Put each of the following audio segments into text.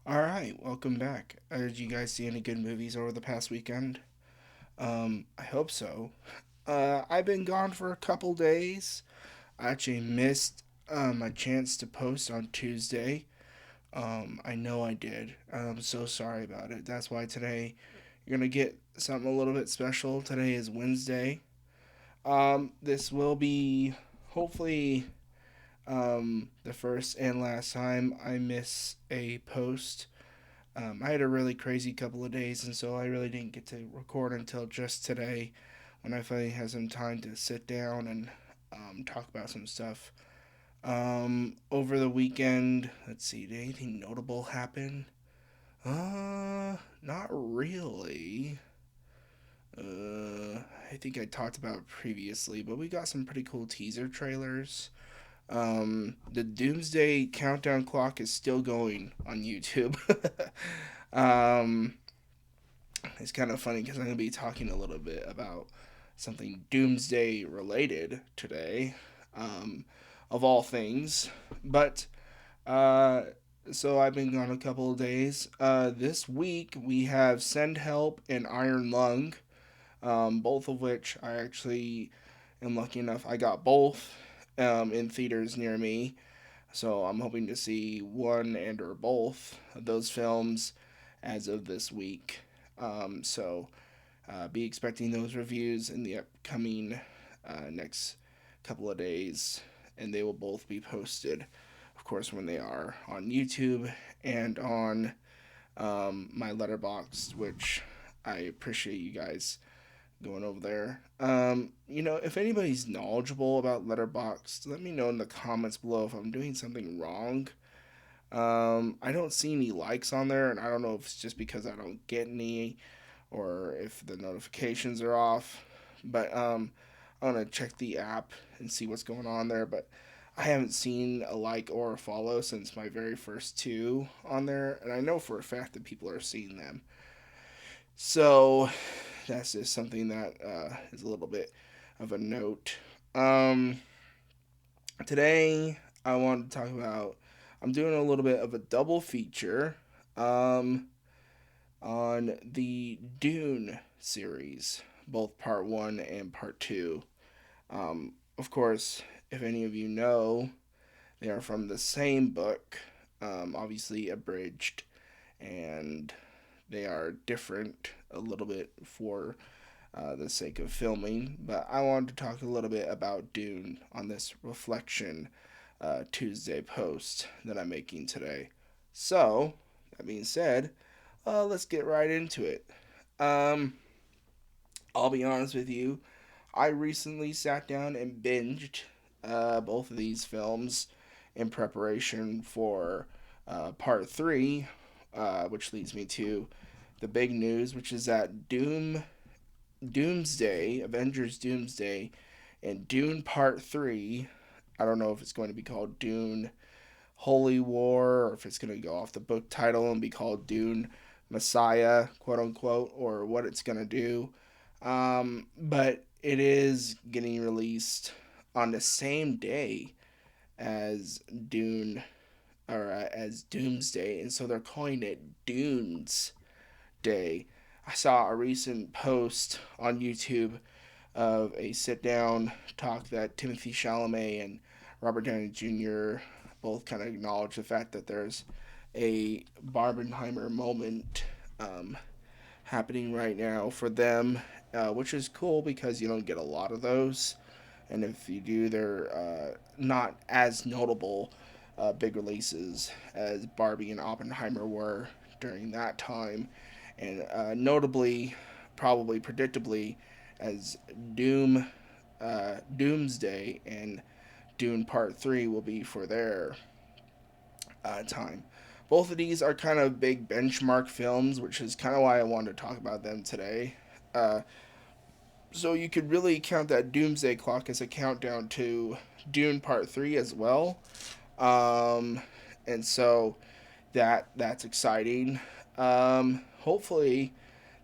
All right, welcome back. Did you guys see any good movies over the past weekend? I hope so. I've been gone for a couple days. I actually missed my chance to post on Tuesday. I know I did. I'm so sorry about it. That's why today you're gonna get something a little bit special. Today is Wednesday. This will be hopefully the first and last time I miss a post. I had a really crazy couple of days, and so I really didn't get to record until just today when I finally had some time to sit down and talk about some stuff. Over the weekend, let's see, did anything notable happen? Not really. I think I talked about it previously, but we got some pretty cool teaser trailers. The Doomsday countdown clock is still going on YouTube. um, it's kind of funny because I'm going to be talking a little bit about something Doomsday related today, um, of all things. But uh, so I've been gone a couple of days. This week we have Send Help and Iron Lung, both of which I actually am lucky enough I got both in theaters near me. So I'm hoping to see one and or both of those films as of this week. Be expecting those reviews in the upcoming next couple of days, and they will both be posted, of course, when they are on YouTube and on my letterbox, which I appreciate you guys going over there. If anybody's knowledgeable about Letterboxd, let me know in the comments below if I'm doing something wrong. I don't see any likes on there, and I don't know if it's just because I don't get any or if the notifications are off. But I'm gonna check the app and see what's going on there. But I haven't seen a like or a follow since my very first two on there, and I know for a fact that people are seeing them. So that's just something that is a little bit of a note. Um, Today I want to talk about. I'm doing a little bit of a double feature um, on the Dune series, both part one and part two. Of course, if any of you know, they are from the same book, obviously abridged, and they are different a little bit for the sake of filming. But I wanted to talk a little bit about Dune on this reflection Tuesday post that I'm making today. So, that being said, let's get right into it. Um, I'll be honest with you, I recently sat down and binged both of these films in preparation for part three, which leads me to the big news, which is that Doomsday, Avengers Doomsday, and Dune Part 3. I don't know if it's going to be called Dune Holy War or if it's going to go off the book title and be called Dune Messiah, quote unquote, or what it's going to do. But it is getting released on the same day as Dune or as Doomsday, and so they're calling it Dunes Day. I saw a recent post on YouTube of a sit down talk that Timothy Chalamet and Robert Downey Jr. both kind of acknowledge the fact that there's a Barbenheimer moment happening right now for them, which is cool because you don't get a lot of those. And if you do, they're not as notable big releases as Barbie and Oppenheimer were during that time. And notably, probably predictably, as Doomsday and Dune Part 3 will be for their time. Both of these are kind of big benchmark films, which is kind of why I wanted to talk about them today. Uh, so you could really count that Doomsday Clock as a countdown to Dune Part 3 as well. Um, and so that's exciting. Hopefully,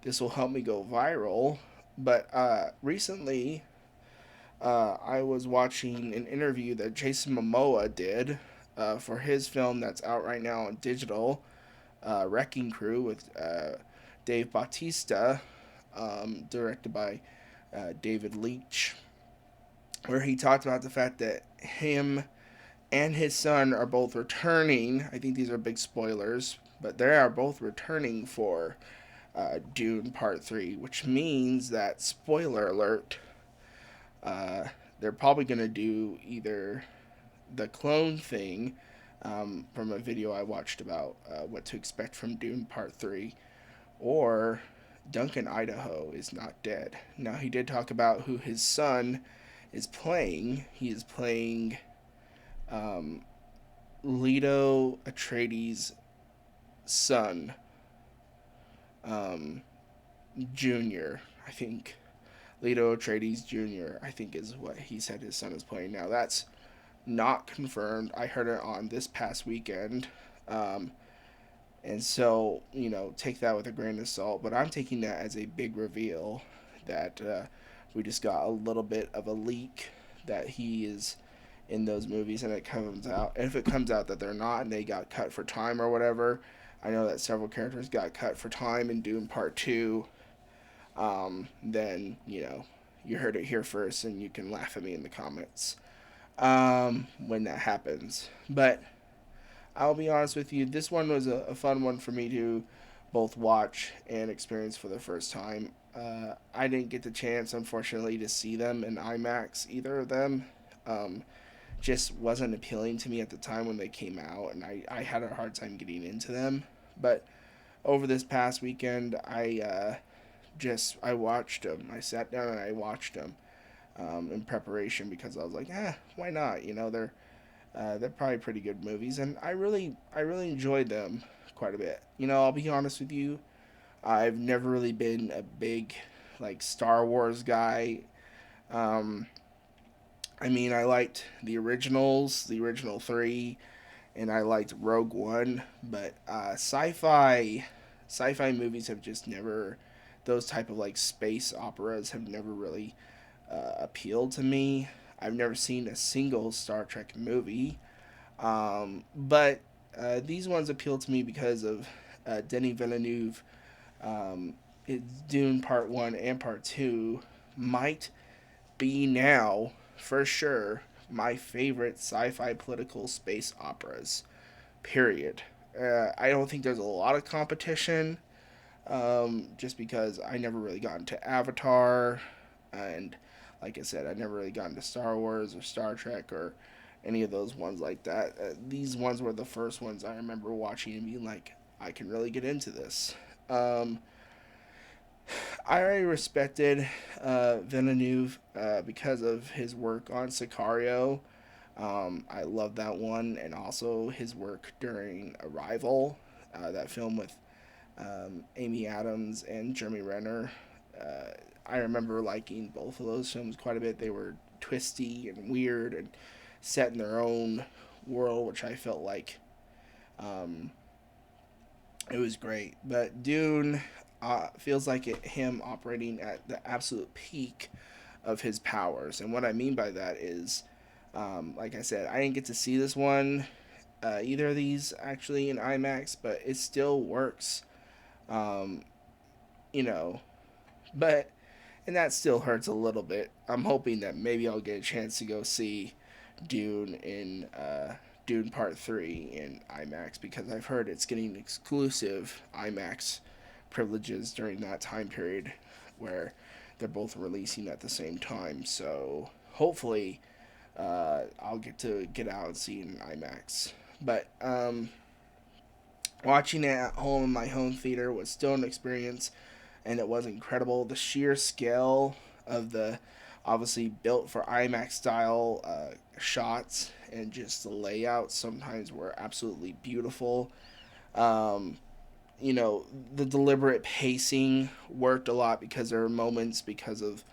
this will help me go viral. But recently, I was watching an interview that Jason Momoa did for his film that's out right now on digital. Wrecking Crew with Dave Bautista, directed by David Leitch, where he talked about the fact that him and his son are both returning. I think these are big spoilers, but they are both returning for Dune Part 3, which means that, spoiler alert, uh, they're probably going to do either the clone thing from a video I watched about what to expect from Dune Part 3, or Duncan Idaho is not dead. Now, he did talk about who his son is playing. He is playing um, Leto Atreides' son, um, Junior, I think. Leto Atreides Jr., I think is what he said his son is playing. Now, that's not confirmed. I heard it on this past weekend. Um, and so, take that with a grain of salt. But I'm taking that as a big reveal that we just got a little bit of a leak that he is in those movies, and it comes out. And if it comes out that they're not and they got cut for time or whatever, I know that several characters got cut for time in Dune Part 2. Then, you heard it here first, and you can laugh at me in the comments when that happens. But I'll be honest with you, this one was a fun one for me to both watch and experience for the first time. I didn't get the chance, unfortunately, to see them in IMAX, either of them. Um, just wasn't appealing to me at the time when they came out, and I had a hard time getting into them. But over this past weekend, I watched them. I sat down and I watched them in preparation because I was like, why not? They're probably pretty good movies, and I really enjoyed them quite a bit. I'll be honest with you, I've never really been a big like Star Wars guy. Um, I mean, I liked the originals, the original three, and I liked Rogue One, but sci-fi movies have just never, those type of like space operas have never really appealed to me. I've never seen a single Star Trek movie, but these ones appeal to me because of Denis Villeneuve. It's Dune Part 1 and Part 2 might be now, for sure, my favorite sci fi political space operas, period. I don't think there's a lot of competition, just because I never really got into Avatar, and like I said, I never really got into Star Wars or Star Trek or any of those ones like that. These ones were the first ones I remember watching and being like, I can really get into this. Um, I already respected Villeneuve because of his work on Sicario. I love that one, and also his work during Arrival, that film with Amy Adams and Jeremy Renner. Uh, I remember liking both of those films quite a bit. They were twisty and weird and set in their own world, which I felt like um, it was great. But Dune feels like him operating at the absolute peak of his powers. And what I mean by that is, like I said, I didn't get to see this one, either of these actually in IMAX, but it still works. Um, you know, but and that still hurts a little bit. I'm hoping that maybe I'll get a chance to go see Dune in Dune Part 3 in IMAX because I've heard it's getting exclusive IMAX privileges during that time period where they're both releasing at the same time. So hopefully I'll get to get out and see it in IMAX. But watching it at home in my home theater was still an experience, and it was incredible. The sheer scale of the obviously built for IMAX style shots and just the layouts sometimes were absolutely beautiful. Um, the deliberate pacing worked a lot because there were moments because of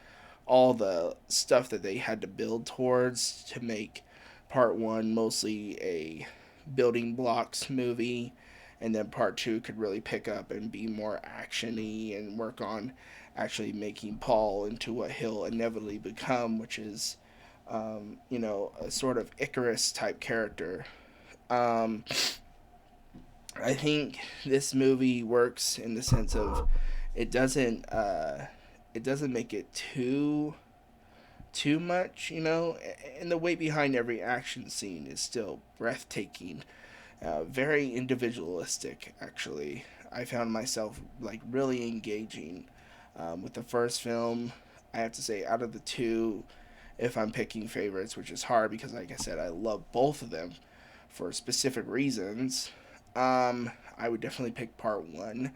all the stuff that they had to build towards to make part one mostly a building blocks movie, and then part two could really pick up and be more actiony and work on actually making Paul into what he'll inevitably become, which is a sort of Icarus type character. Um, I think this movie works in the sense of it doesn't it doesn't make it too much, you know, and the weight behind every action scene is still breathtaking, very individualistic. Actually, I found myself like really engaging with the first film. I have to say, out of the two, if I'm picking favorites, which is hard because, like I said, I love both of them for specific reasons. I would definitely pick part one,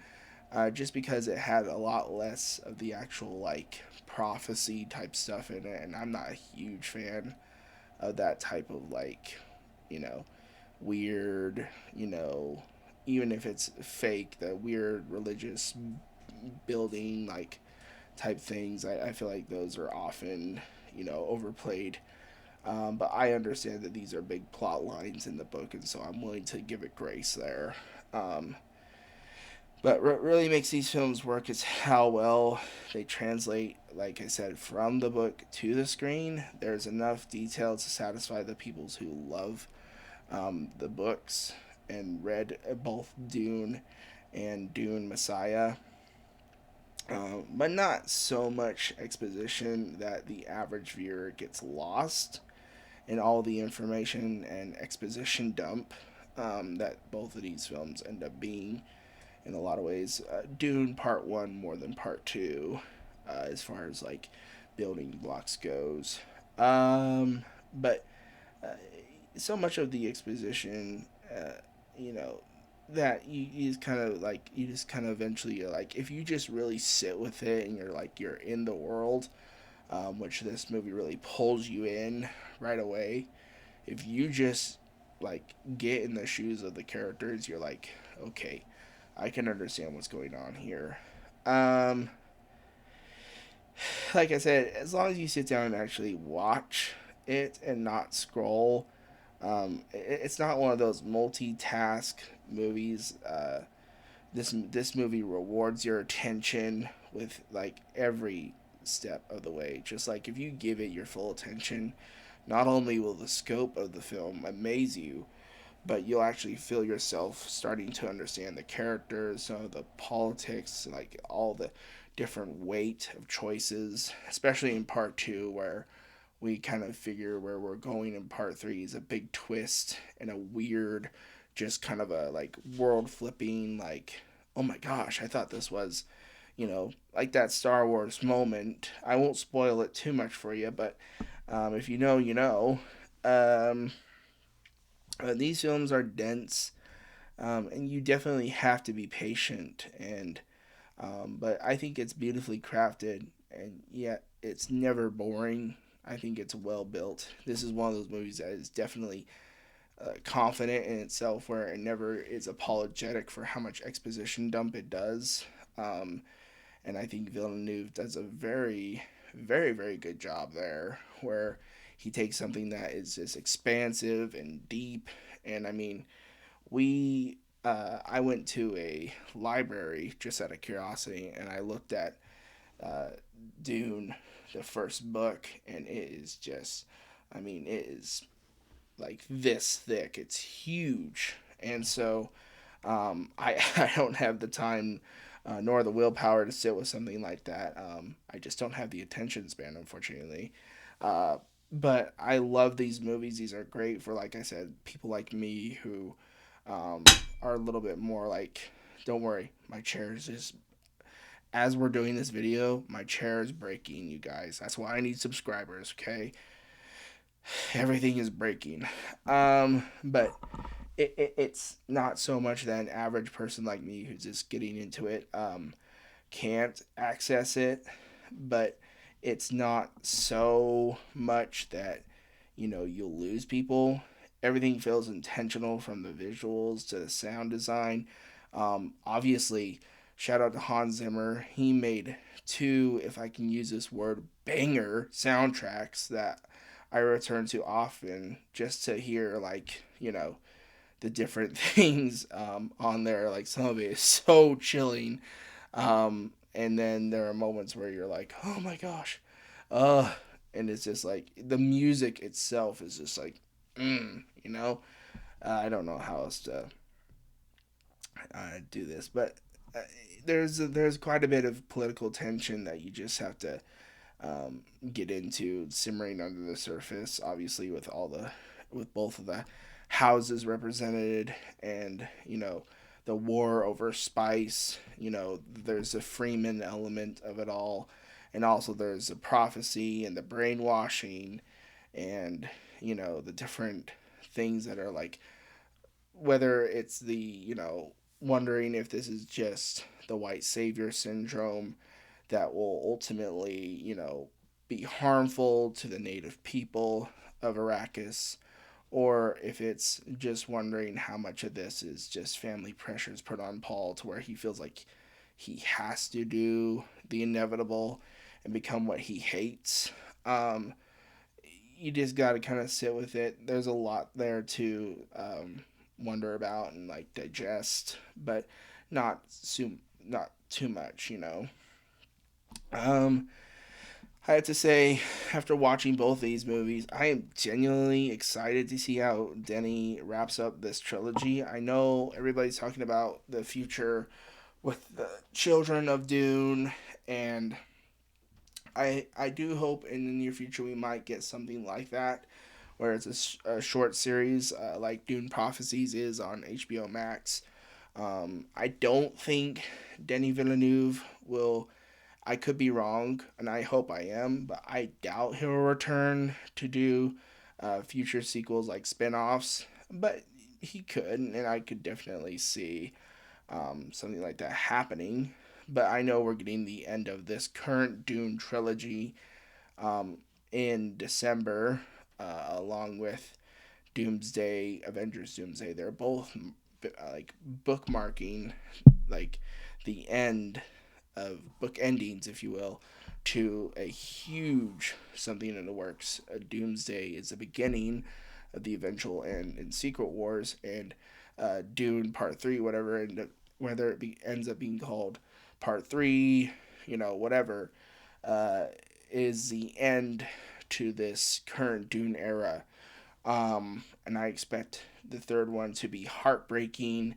just because it had a lot less of the actual like prophecy type stuff in it, and I'm not a huge fan of that type of like, you know, weird, you know, even if it's fake, the weird religious building like type things. I feel like those are often, you know, overplayed. But I understand that these are big plot lines in the book, and so I'm willing to give it grace there. Um, but what really makes these films work is how well they translate, like I said, from the book to the screen. There's enough detail to satisfy the peoples who love the books and read both Dune and Dune Messiah, but not so much exposition that the average viewer gets lost in all the information and exposition dump that both of these films end up being in a lot of ways. Dune Part 1 more than Part 2, as far as like building blocks goes. But uh, so much of the exposition, you know, that you just kind of like you just kind of eventually like if you just really sit with it and you're in the world, which this movie really pulls you in right away. If you just like get in the shoes of the characters, you're like, okay, I can understand what's going on here. Um, like I said, as long as you sit down and actually watch it and not scroll, it's not one of those multitask movies. This movie rewards your attention with like every step of the way. Just like if you give it your full attention, not only will the scope of the film amaze you, but you'll actually feel yourself starting to understand the characters, some of the politics, like all the different weight of choices, especially in part two, where we kind of figure where we're going in part three is a big twist and a weird, just kind of a like world flipping, like, oh my gosh, I thought this was, you know, like that Star Wars moment. I won't spoil it too much for you, but if you know, you know. Um, these films are dense, and you definitely have to be patient. And but I think it's beautifully crafted, and yet it's never boring. I think it's well built. This is one of those movies that is definitely confident in itself, where it never is apologetic for how much exposition dump it does. Um, and I think Villeneuve does a very good job there, where he takes something that is just expansive and deep. And I mean, I went to a library just out of curiosity, and I looked at uh, Dune, the first book, and it is just, I mean, it is like this thick. It's huge, and so I don't have the time nor the willpower to sit with something like that. I just don't have the attention span, unfortunately. Uh, but I love these movies. These are great for, like I said, people like me who are a little bit more like, don't worry, my chair is just, as we're doing this video, my chair is breaking, you guys. That's why I need subscribers, okay? Everything is breaking. But it's not so much that an average person like me who's just getting into it can't access it, but it's not so much that you'll lose people. Everything feels intentional from the visuals to the sound design. Obviously, shout out to Hans Zimmer. He made two, if I can use this word, banger soundtracks that I return to often just to hear, like, the different things on there. Like, some of it is so chilling. And then there are moments where you're like, oh my gosh. Uh, and it's just like the music itself is just like, I don't know how else to do this, but uh, there's quite a bit of political tension that you just have to get into simmering under the surface. Obviously, with both of the houses represented, and the war over spice. There's a Freeman element of it all, and also there's the prophecy and the brainwashing, and the different things that are like, whether it's the wondering if this is just the white savior syndrome that will ultimately, be harmful to the native people of Arrakis, or if it's just wondering how much of this is just family pressures put on Paul to where he feels like he has to do the inevitable and become what he hates. You just got to kind of sit with it. There's a lot there to wonder about and like digest, but not not too much. Um, I have to say, after watching both of these movies, I am genuinely excited to see how Denny wraps up this trilogy. I know everybody's talking about the future with the children of Dune, and I do hope in the near future we might get something like that, where it's a short series like Dune Prophecies is on HBO Max. I don't think Denis Villeneuve will. I could be wrong, and I hope I am, but I doubt he'll return to do future sequels like spin offs. But he could, and I could definitely see something like that happening. But I know we're getting the end of this current Dune trilogy um, in December, along with Avengers Doomsday. They're both like bookmarking like the end of book endings, if you will, to a huge something in the works. Doomsday is the beginning of the eventual end in Secret Wars, and Dune Part 3, whether ends up being called Part 3, whatever, uh, is the end to this current Dune era. And I expect the third one to be heartbreaking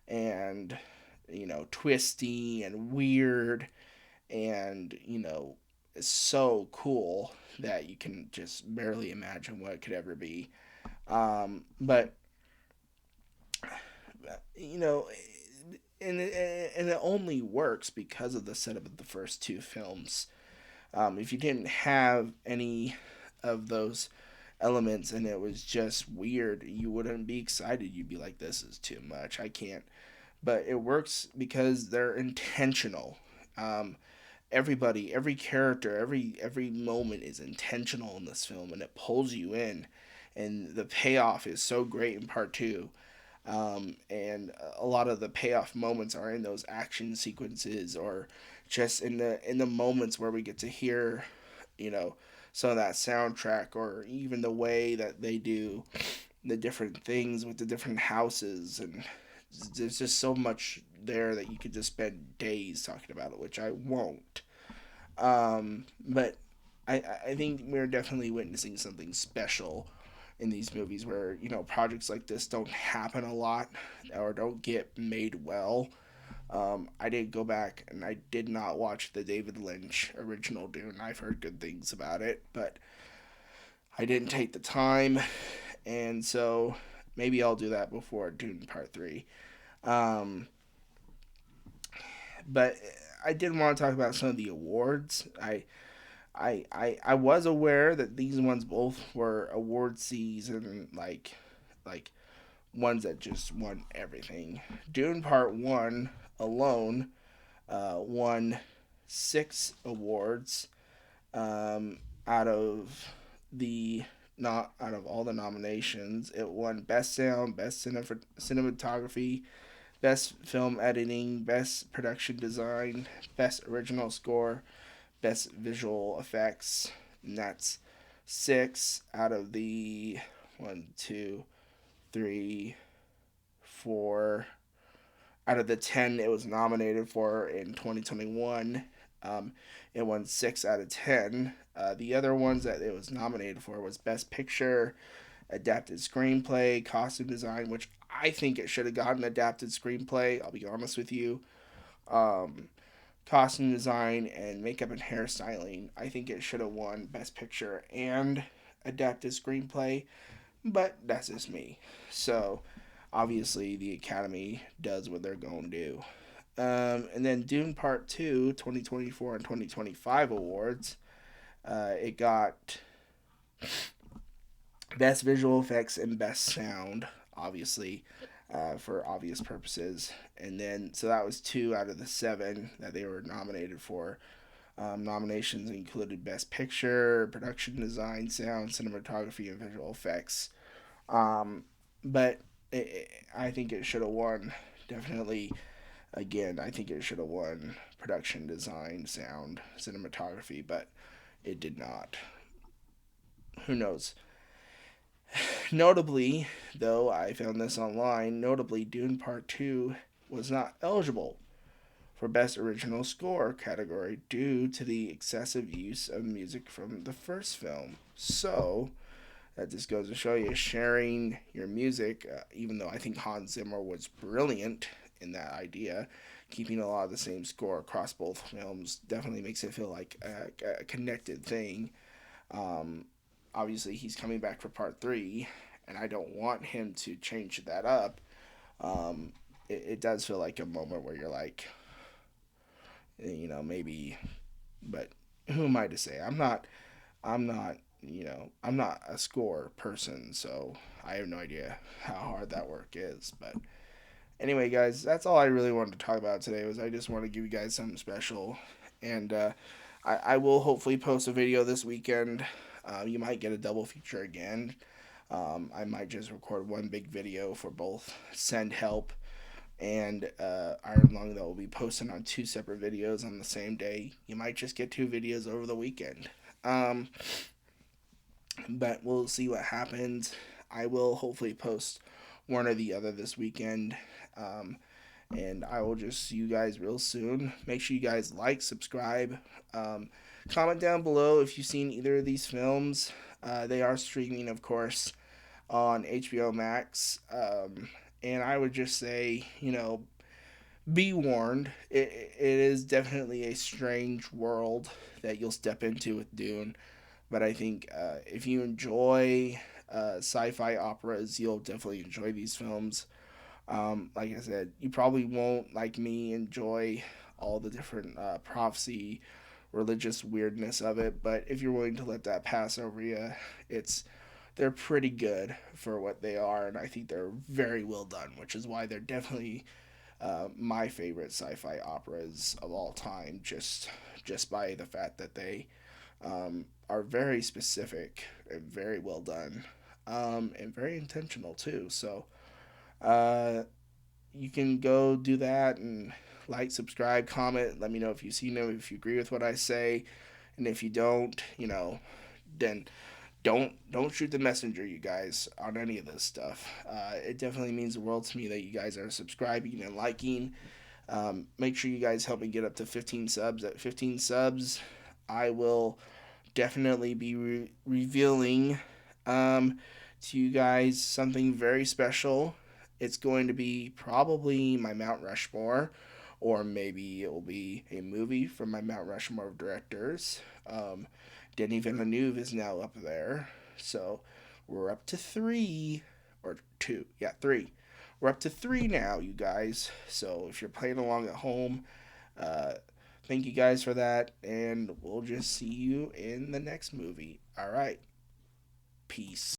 and, twisty and weird, and, it's so cool that you can just barely imagine what it could ever be. But you know, and it only works because of the setup of the first two films. If you didn't have any of those elements and it was just weird, you wouldn't be excited. You'd be like, "This is too much. I can't." But it works because they're intentional. Um, every character, every moment is intentional in this film, and it pulls you in. And the payoff is so great in part two. And a lot of the payoff moments are in those action sequences, or just in the moments where we get to hear, you know, some of that soundtrack, or even the way that they do the different things with the different houses, and there's just so much there that you could just spend days talking about it, which I won't. But I think we're definitely witnessing something special in these movies where, projects like this don't happen a lot or don't get made well. I did go back and I did not watch the David Lynch original Dune. I've heard good things about it, but I didn't take the time, and so maybe I'll do that before Dune Part 3. Um, but I did want to talk about some of the awards. I was aware that these ones both were award season, like ones that just won everything. Dune Part One alone won 6 awards, um, out of the not out of all the nominations. It won Best Sound, Best Cinematography, Best Film Editing, Best Production Design, Best Original Score, Best Visual Effects, and that's 6 out of the 1, 2, 3, 4 out of the 10 it was nominated for in 2021. Um, it won 6 out of 10. The other ones that it was nominated for was Best Picture, Adapted Screenplay, Costume Design, which I think it should have gotten adapted screenplay. I'll be honest with you. Um, Costume design and makeup and hairstyling. I think it should have won Best Picture and adapted screenplay, but that's just me. So obviously the Academy does what they're going to do. And then Dune Part 2, 2024 and 2025 awards. It got Best Visual Effects and Best Sound, obviously, for obvious purposes. And then, so that was 2 out of the 7 that they were nominated for. Nominations included Best Picture, Production Design, Sound, Cinematography, and Visual Effects. But I think it should have won. Definitely, again, I think it should have won Production Design, Sound, Cinematography, but it did not. Who knows? Notably, though, I found this online, notably, Dune Part 2 was not eligible for Best Original Score category due to the excessive use of music from the first film. So, that just goes to show you sharing your music, even though I think Hans Zimmer was brilliant in that idea, keeping a lot of the same score across both films definitely makes it feel like a connected thing. Um, Obviously, he's coming back for part 3, and I don't want him to change that up. It does feel like a moment where you're like, maybe, but who am I to say? I'm not a score person, so I have no idea how hard that work is. But anyway, guys, that's all I really wanted to talk about today. Was I just want to give you guys something special, and I will hopefully post a video this weekend. You might get a double feature again. I might just record one big video for both Send Help and Iron Lung that will be posted on 2 separate videos on the same day. You might just get 2 videos over the weekend. But we'll see what happens. I will hopefully post one or the other this weekend. And I will just see you guys real soon. Make sure you guys like, subscribe, comment down below if you've seen either of these films. They are streaming, of course, on HBO Max. And I would just say, be warned. It is definitely a strange world that you'll step into with Dune. But I think if you enjoy sci-fi operas, you'll definitely enjoy these films. Like I said, you probably won't, like me, enjoy all the different prophecy, religious weirdness of it. But if you're willing to let that pass over you, they're pretty good for what they are, and I think they're very well done, which is why they're definitely my favorite sci-fi operas of all time. Just by the fact that they are very specific and very well done, and very intentional too. So uh, you can go do that and like, subscribe, comment. Let me know if you've seen them, if you agree with what I say, and if you don't, then don't shoot the messenger, you guys, on any of this stuff. It definitely means the world to me that you guys are subscribing and liking. Make sure you guys help me get up to 15 subs. At 15 subs, I will definitely be revealing to you guys something very special. It's going to be probably my Mount Rushmore, or maybe it will be a movie from my Mount Rushmore of directors. Denis Villeneuve is now up there, so we're up to 3 or 2. Yeah, 3. We're up to 3 now, you guys. So if you're playing along at home, uh, thank you guys for that, and we'll just see you in the next movie. All right, peace.